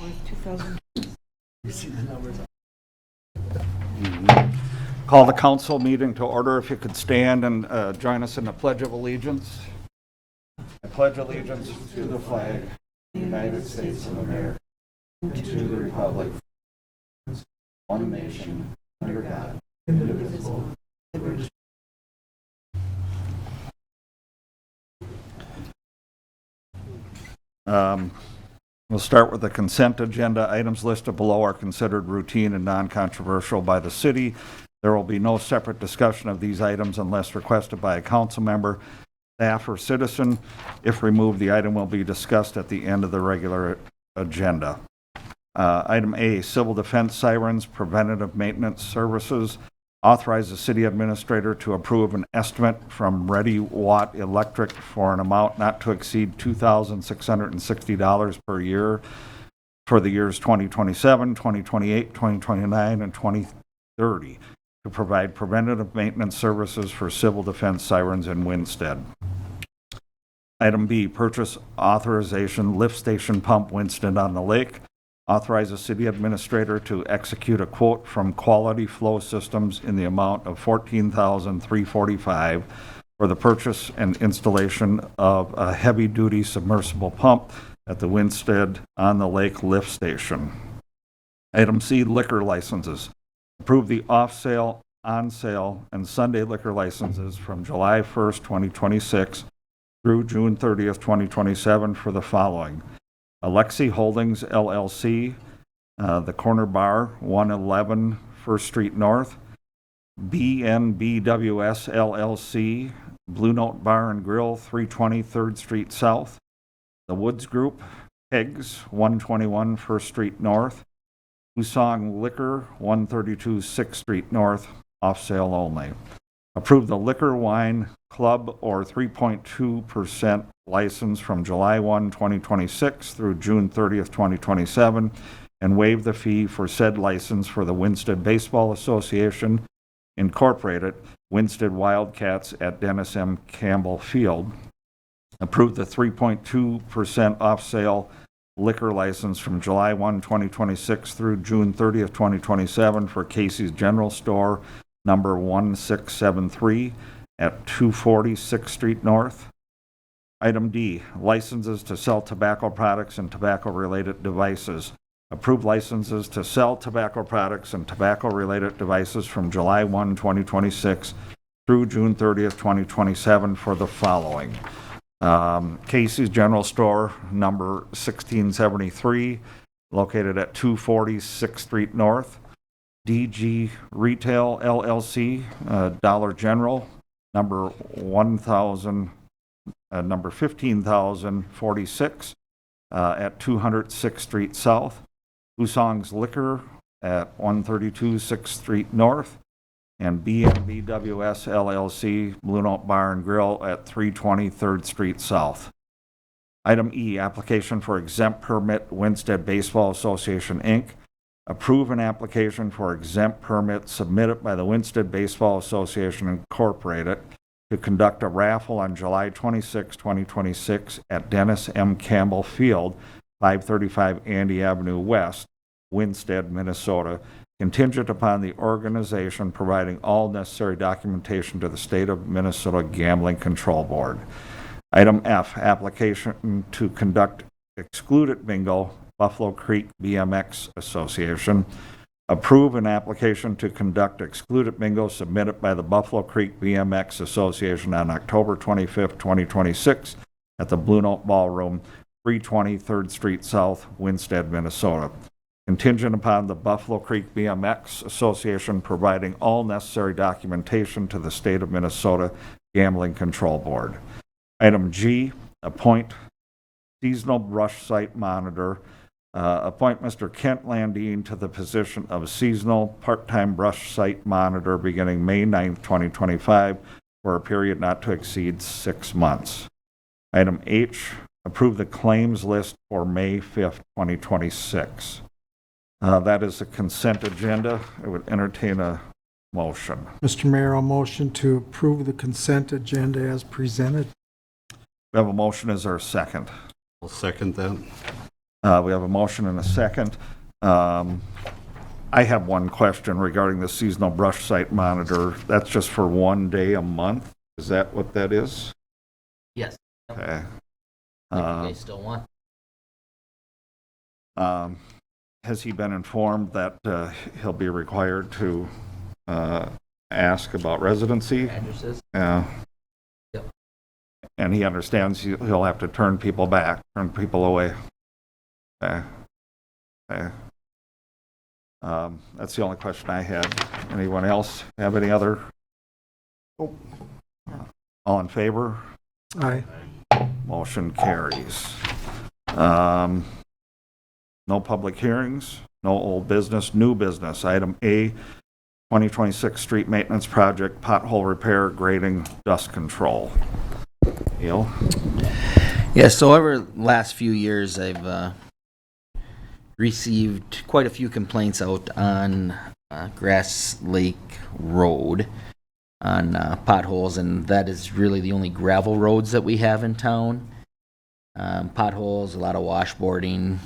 4th, 2000. You see the numbers? Call the council meeting to order. If you could stand and join us in the Pledge of Allegiance. I pledge allegiance to the flag of the United States of America and to the republic, one nation, under God, indivisible. We'll start with the consent agenda. Items listed below are considered routine and non-controversial by the city. There will be no separate discussion of these items unless requested by a council member, staff, or citizen. If removed, the item will be discussed at the end of the regular agenda. Item A, civil defense sirens, preventative maintenance services. Authorize the city administrator to approve an estimate from Ready Watt Electric for an amount not to exceed $2,660 per year for the years 2027, 2028, 2029, and 2030 to provide preventative maintenance services for civil defense sirens in Winsted. Item B, purchase authorization lift station pump Winsted on the Lake. Authorize the city administrator to execute a quote from Quality Flow Systems in the amount of $14,345 for the purchase and installation of a heavy-duty submersible pump at the Winsted on the Lake lift station. Item C, liquor licenses. Approve the off-sale, on-sale, and Sunday liquor licenses from July 1st, 2026 through June 30th, 2027 for the following. Alexi Holdings, LLC, The Corner Bar, 111 First Street North. BNBWS, LLC, Blue Note Bar and Grill, 320 3rd Street South. The Woods Group, Pigs, 121 First Street North. Usong Liquor, 132 6th Street North, off sale only. Approve the Liquor Wine Club or 3.2% license from July 1, 2026 through June 30th, 2027, and waive the fee for said license for the Winsted Baseball Association, Incorporated, Winsted Wildcats at Dennis M. Campbell Field. Approve the 3.2% off-sale liquor license from July 1, 2026 through June 30th, 2027 for Casey's General Store, number 1673 at 240 6th Street North. Item D, licenses to sell tobacco products and tobacco-related devices. Approve licenses to sell tobacco products and tobacco-related devices from July 1, 2026 through June 30th, 2027 for the following. Casey's General Store, number 1673, located at 240 6th Street North. DG Retail LLC, Dollar General, number 15,046 at 206th Street South. Usong's Liquor at 132 6th Street North. And BNBWS LLC, Blue Note Bar and Grill at 320 3rd Street South. Item E, application for exempt permit, Winsted Baseball Association, Inc. Approve an application for exempt permit submitted by the Winsted Baseball Association, Incorporated to conduct a raffle on July 26, 2026 at Dennis M. Campbell Field, 535 Andy Avenue West, Winsted, Minnesota, contingent upon the organization providing all necessary documentation to the State of Minnesota Gambling Control Board. Item F, application to conduct excluded bingo, Buffalo Creek BMX Association. Approve an application to conduct excluded bingo submitted by the Buffalo Creek BMX Association on October 25th, 2026 at the Blue Note Ballroom, 320 3rd Street South, Winsted, Minnesota. Contingent upon the Buffalo Creek BMX Association providing all necessary documentation to the State of Minnesota Gambling Control Board. Item G, appoint seasonal brush site monitor. Appoint Mr. Kent Landine to the position of seasonal part-time brush site monitor beginning May 9th, 2025 for a period not to exceed 6 months. Item H, approve the claims list for May 5th, 2026. That is the consent agenda. I would entertain a motion. Mr. Mayor, I'll motion to approve the consent agenda as presented. We have a motion. Is there a second? I'll second that. We have a motion and a second. I have one question regarding the seasonal brush site monitor. That's just for 1 day a month? Is that what that is? Yes. Okay. Like you guys still want? Has he been informed that he'll be required to ask about residency? Addresses? Yeah. Yep. And he understands he'll have to turn people back, turn people away. Okay. Okay. That's the only question I had. Anyone else have any other? All in favor? Aye. Motion carries. No public hearings, no old business, new business. Item A, 2026 street maintenance project, pothole repair, grading, dust control. Neil? Yeah, so over the last few years, I've received quite a few complaints out on Grass Lake Road on potholes, and that is really the only gravel roads that we have in town. Potholes, a lot of washboarding,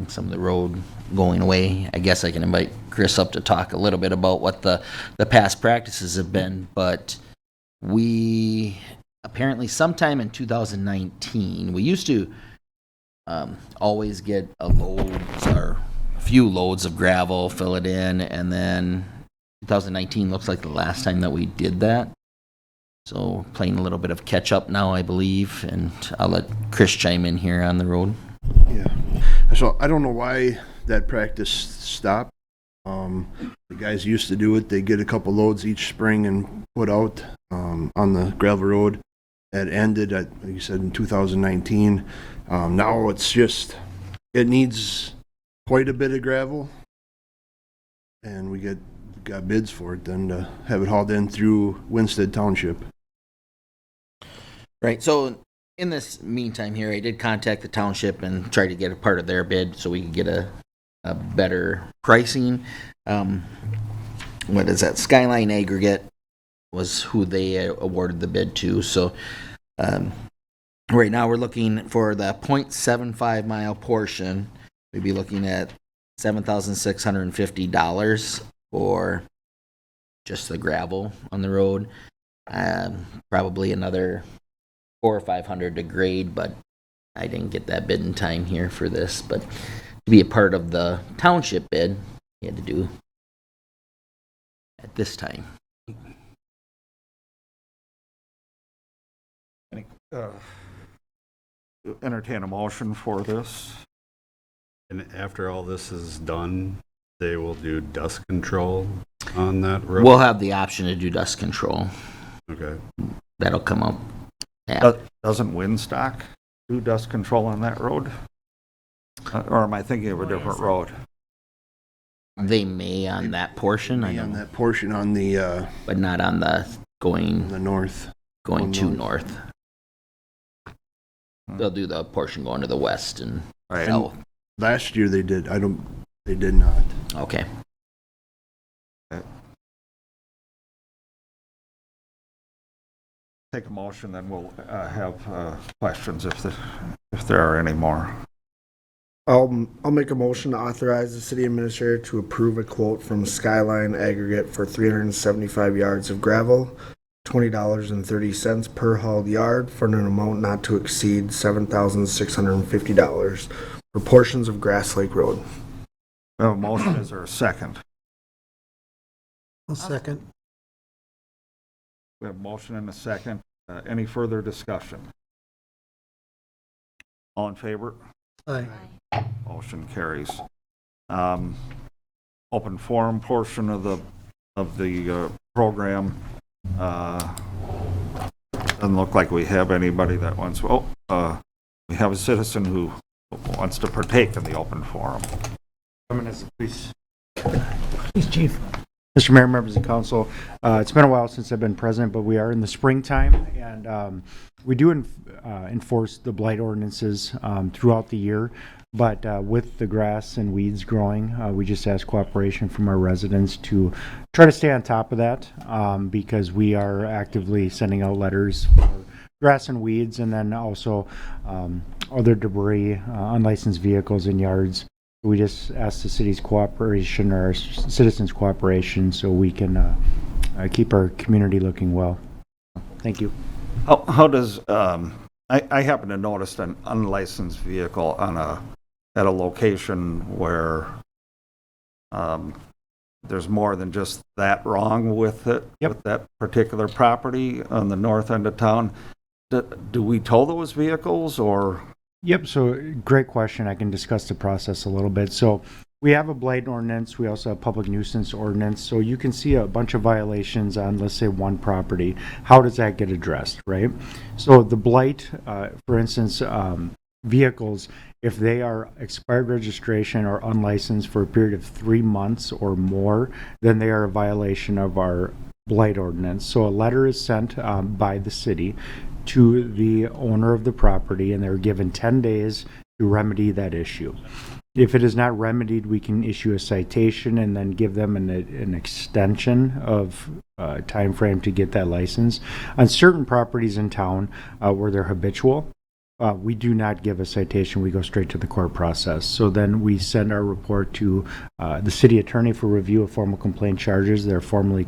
some of the road going away. I guess I can invite Chris up to talk a little bit about what the past practices have been, but we apparently sometime in 2019, we used to always get a load or a few loads of gravel, fill it in, and then 2019 looks like the last time that we did that. So playing a little bit of catch up now, I believe, and I'll let Chris chime in here on the road. Yeah. So I don't know why that practice stopped. The guys used to do it. They get a couple loads each spring and put out on the gravel road. That ended, like you said, in 2019. Now it's just, it needs quite a bit of gravel. And we got bids for it then to have it hauled in through Winstead Township. Right. So in this meantime here, I did contact the township and try to get a part of their bid so we could get a better pricing. What is that? Skyline Aggregate was who they awarded the bid to. So right now we're looking for the 0.75 mile portion. We'd be looking at $7,650 for just the gravel on the road. Probably another $400 or $500 to grade, but I didn't get that bid in time here for this. But to be a part of the township bid, you had to do at this time. Entertain a motion for this. And after all this is done, they will do dust control on that road? We'll have the option to do dust control. Okay. That'll come up. Yeah. Doesn't Windstock do dust control on that road? Or am I thinking of a different road? They may on that portion, I On know, that portion on the but not on the going north. to north. They'll do the portion going to the west and Right. south. Last year they did. They did not. Okay. Take a motion, then we'll have questions if there are any more. I'll make a motion to authorize the city administrator to approve a quote from Skyline Aggregate for 375 yards of gravel, $20.30 per hauled yard for an amount not to exceed $7,650 for portions of Grass Lake Road. We have a motion, is there a second? I'll second. We have a motion and a second. Any further discussion? All in favor? Aye. Motion carries. Open forum portion of the program. Doesn't look like we have anybody that wants, we have a citizen who wants to partake in the open forum. Police chief. Mr. Mayor, members of council, it's been a while since I've been president, but we are in the springtime, and we do enforce the blight ordinances throughout the year. But with the grass and weeds growing, we just ask cooperation from our residents to try to stay on top of that, because we are actively sending out letters for grass and weeds, and then also other debris, unlicensed vehicles in yards. We just ask the city's cooperation or our citizens' cooperation so we can keep our community looking well. Thank you. How does, I happen to notice an unlicensed vehicle at a location where there's more than just that wrong with it, Yep. with that particular property on the north end of town. Do we tow those vehicles or? Yep, so great question. I can discuss the process a little bit. So we have a blight ordinance. We also have public nuisance ordinance. So you can see a bunch of violations on, let's say, one property. How does that get addressed, right? So the blight, for instance, vehicles, if they are expired registration or unlicensed for a period of 3 months or more, then they are a violation of our blight ordinance. So a letter is sent by the city to the owner of the property, and they're given 10 days to remedy that issue. If it is not remedied, we can issue a citation and then give them an extension of time frame to get that license. On certain properties in town where they're habitual, we do not give a citation. We go straight to the court process. So then we send our report to the city attorney for review of formal complaint charges. They're formally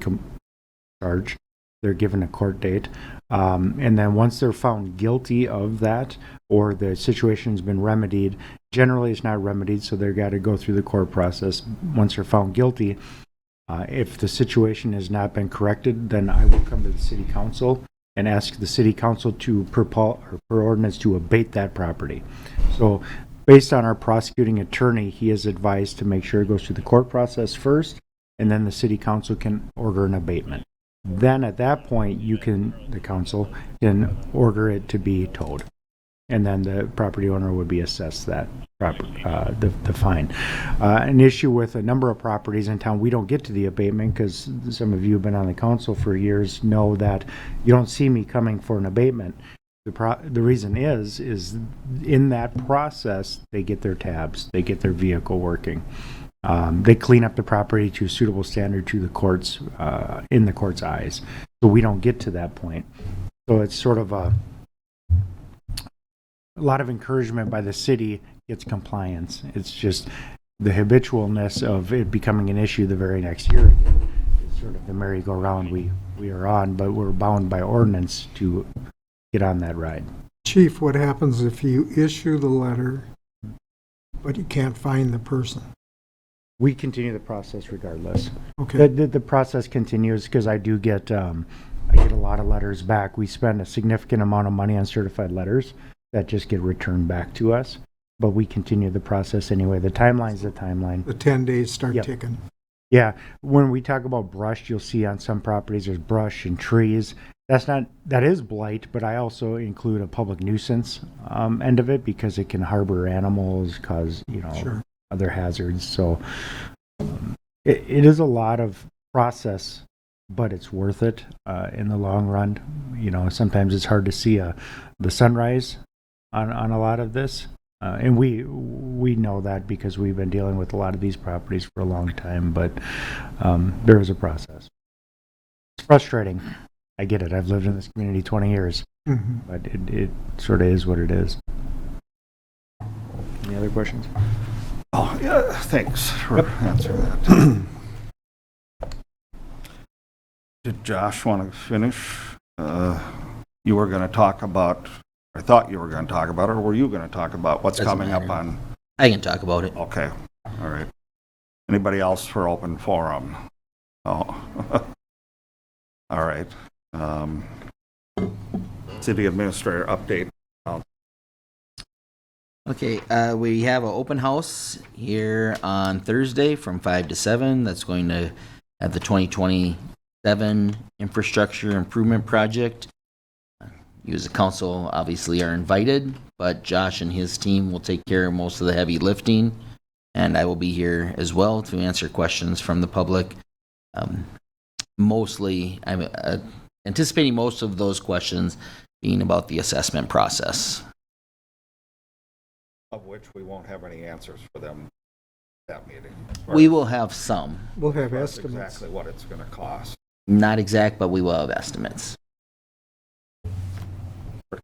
charged. They're given a court date. And then once they're found guilty of that, or the situation's been remedied, generally it's not remedied, so they've got to go through the court process. Once they're found guilty, if the situation has not been corrected, then I will come to the city council and ask the city council to, per ordinance, to abate that property. So based on our prosecuting attorney, he is advised to make sure it goes through the court process first, and then the city council can order an abatement. Then at that point, the council can order it to be towed. And then the property owner would be assessed that the fine. An issue with a number of properties in town, we don't get to the abatement because some of you have been on the council for years, know that you don't see me coming for an abatement. The reason is in that process, they get their tabs, they get their vehicle working. They clean up the property to a suitable standard to the courts, in the court's eyes. So we don't get to that point. So it's sort of a lot of encouragement by the city gets compliance. It's just the habitualness of it becoming an issue the very next year again. It's sort of the merry-go-round we are on, but we're bound by ordinance to get on that ride. Chief, what happens if you issue the letter, but you can't find the person? We continue the process regardless. Okay, The process continues because I do get, I get a lot of letters back. We spend a significant amount of money on certified letters that just get returned back to us, but we continue the process anyway. The timeline's the timeline. the 10 days start Yep. ticking. Yeah, when we talk about brush, you'll see on some properties there's brush and trees. That is blight, but I also include a public nuisance end of it because it can harbor animals, cause, Sure. other hazards. So it is a lot of process, but it's worth it in the long run. Sometimes it's hard to see the sunrise on a lot of this. And we know that because we've been dealing with a lot of these properties for a long time, but there is a process. It's frustrating. I get it. I've lived in this community 20 years, Mhm. but it sort of is what it is. Any other questions? Oh, yeah, thanks for answering that. Did Josh want to finish? You were going to talk about, I thought you were going to talk about, or were you going to talk about what's Doesn't coming up matter. on? I can talk about it. Okay, all right. Anybody else for open forum? Oh, all right. City administrator update. Okay, we have an open house here on Thursday from 5 to 7. That's going to have the 2027 infrastructure improvement project. You as a council obviously are invited, but Josh and his team will take care of most of the heavy lifting, and I will be here as well to answer questions from the public. Mostly, I'm anticipating most of those questions being about the assessment process. Of which we won't have any answers for them that meeting. We will have some. We'll have That's estimates. exactly what it's going to cost. Not exact, but we will have estimates.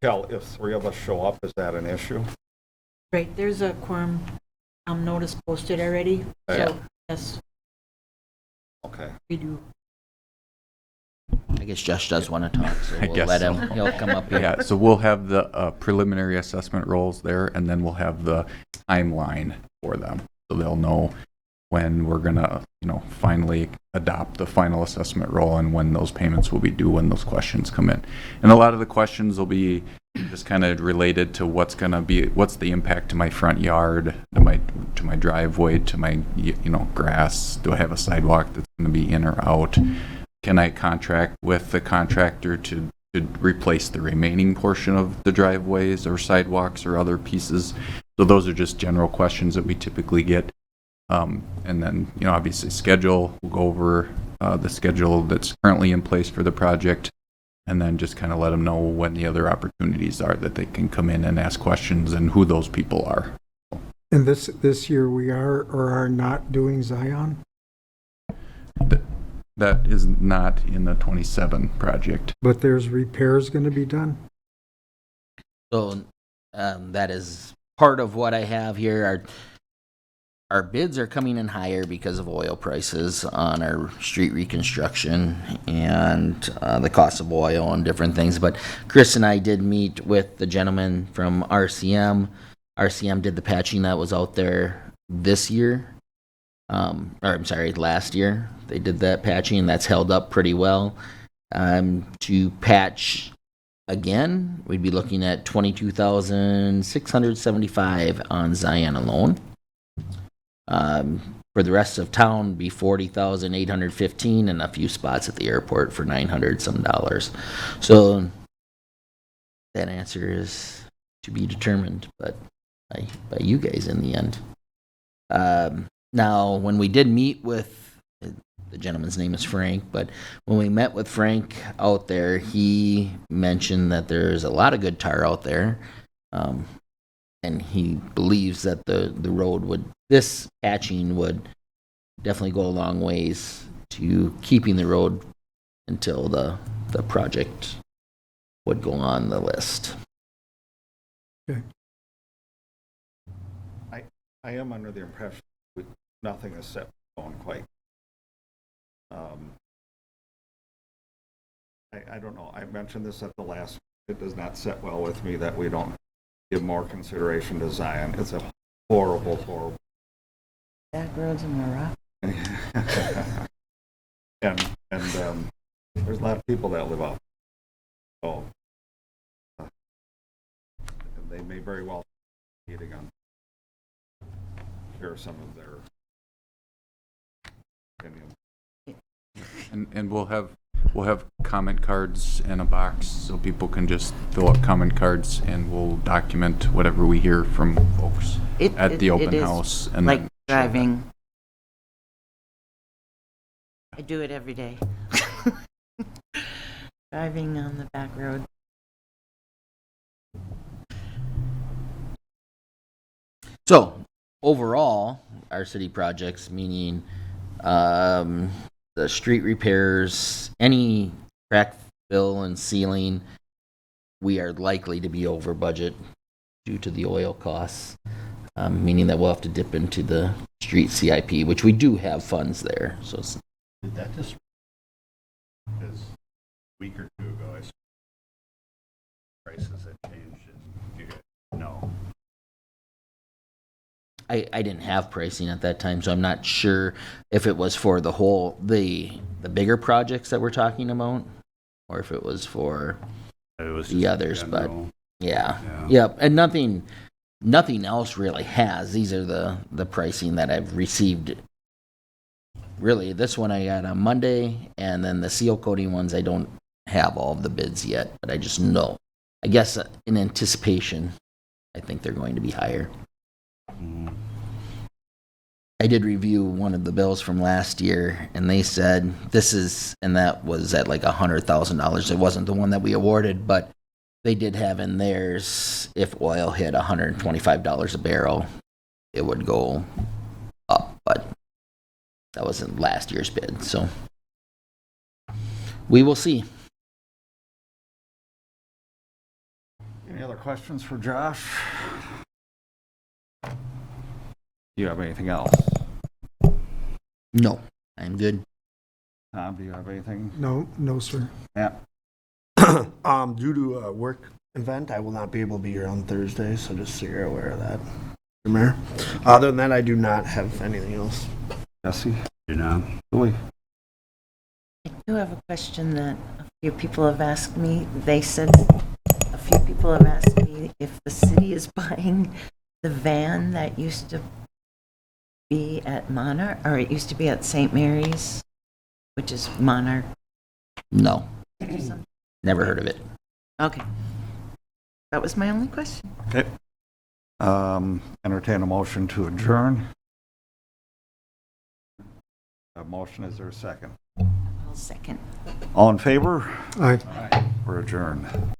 Raquel, if 3 of us show up, is that an issue? Right, there's a quorum notice posted already, Yeah. so, yes, Okay. we do. I guess Josh does want to talk, so I we'll guess let so. him, he'll come up here. Yeah, so we'll have the preliminary assessment rolls there, and then we'll have the timeline for them. So they'll know when we're gonna, finally adopt the final assessment roll and when those payments will be due when those questions come in. And a lot of the questions will be just kind of related to what's the impact to my front yard, to my driveway, to my, grass. Do I have a sidewalk that's gonna be in or out? Can I contract with the contractor to replace the remaining portion of the driveways or sidewalks or other pieces? So those are just general questions that we typically get. And then, obviously schedule, we'll go over the schedule that's currently in place for the project, and then just kind of let them know when the other opportunities are that they can come in and ask questions and who those people are. And this year we are or are not doing Zion, That is not in the 27 project. but there's repairs going to be done? So that is part of what I have here. Our bids are coming in higher because of oil prices on our street reconstruction and the cost of oil and different things. But Chris and I did meet with the gentleman from RCM. RCM did the patching that was out there this year. Last year. They did that patching, and that's held up pretty well. To patch again, we'd be looking at $22,675 on Zion alone. For the rest of town, be $40,815, and a few spots at the airport for $900 some dollars. So that answer is to be determined, but by you guys in the end. Now, when we did meet with, the gentleman's name is Frank, but when we met with Frank out there, he mentioned that there's a lot of good tar out there. And he believes that the road this patching would definitely go a long ways to keeping the road until the project would go on the list. I am under the impression nothing is set in stone quite. I don't know. I mentioned this at the last. It does not sit well with me that we don't give more consideration to Zion. It's a horrible. Back roads in Iraq. and there's a lot of people that live out. So they may very well be getting on. Share some of their opinions. And we'll have comment cards in a box so people can just fill out comment cards, and we'll document whatever we hear from folks at the open house. And like then driving. I do it every day. Driving on the back road. So overall, our city projects, meaning the street repairs, any crack fill and sealing, we are likely to be over budget due to the oil costs, meaning that we'll have to dip into the street CIP, which we do have funds there. So Did that just, because a week or two ago, I saw prices had changed, and you guys know. I didn't have pricing at that time, so I'm not sure if it was for the bigger projects that we're talking about, or if it was for It was the just others, but general. yeah. Yeah. Yep. And nothing else really has. These are the pricing that I've received. Really, this one I got on Monday, and then the seal coating ones, I don't have all of the bids yet, but I just know. I guess in anticipation, I think they're going to be higher. I did review one of the bills from last year, and they said that was at like $100,000. It wasn't the one that we awarded, but they did have in theirs, if oil hit $125 a barrel, it would go up, but that wasn't last year's bid, so we will see. Any other questions for Josh? Do you have anything else? No, I'm good. Tom, do you have anything? No, sir. Matt? Due to a work event, I will not be able to be here on Thursday, so just so you're aware of that. Mr. Mayor. Other than that, I do not have anything else. Jesse? You know? Julie? I do have a question that a few people have asked me. They said, a few people have asked me if the city is buying the van that used to be at Monarch, or it used to be at St. Mary's, which is Monarch. No, or something. never heard of it. Okay. That was my only question. Okay. Entertain a motion to adjourn. A motion, is there a second? I'll second. All in favor? Aye. We're adjourned.